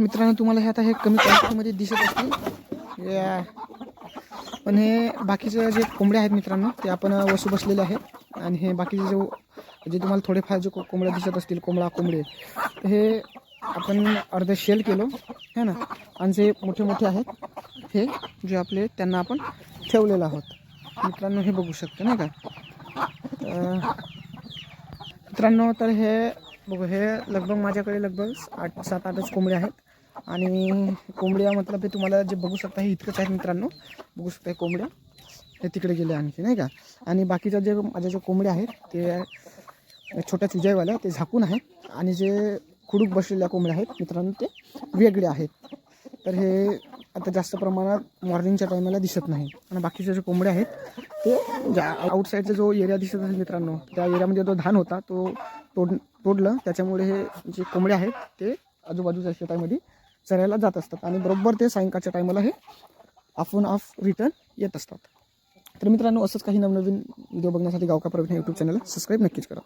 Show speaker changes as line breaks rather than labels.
मित्रांनो तुम्हाला हे आता हे कमी क्वांटिटीमध्ये दिसत असतील, पण हे बाकीचे जे कोंबडे आहेत मित्रांनो ते आपण वसू बसलेले आहेत. आणि हे बाकीचे जे तुम्हाला थोडेफार जे कोंबडे दिसत असतील, कोंबडे हे आपण अर्धे शेल केलो है ना. आणि जे मोठे मोठे आहेत हे जे आपले त्यांना आपण ठेवलेलं आहोत. मित्रांनो हे बघू शकता नाही का मित्रांनो. तर हे बघू, हे लगभग माझ्याकडे लगभग 7-8च कोंबडे आहेत. आणि कोंबड्या मतलब हे तुम्हाला जे बघू शकता हे इतकंच आहेत मित्रांनो. बघू शकता कोंबड्या हे तिकडे गेले आणखी नाही का. आणि बाकीच्या जे माझ्या जे कोंबड्या आहेत ते छोट्या चुजाईवाल्या ते झाकून आहेत. आणि जे खुडूक बसलेल्या कोंबड्या आहेत मित्रांनो ते वेगळे आहेत. तर हे आता जास्त प्रमाणात मॉर्निंगच्या टायमाला दिसत नाही. आणि बाकीचे जे कोंबडे आहेत ते ज्या आउटसाईडचा जो एरिया दिसत असेल मित्रांनो, त्या एरियामध्ये जो धान होता तो तोडलं. त्याच्यामुळे हे जे कोंबडे आहेत ते आजूबाजूच्या शेतामध्ये चरायला जात असतात. आणि बरोबर ते सायंकाळच्या टायमाला हे ऑफ रिटर्न येत असतात. तर मित्रांनो असंच काही नवनवीन व्हिडिओ बघण्यासाठी गावका प्रवीण यूट्यूब चॅनलला सबस्क्राईब नक्कीच करा.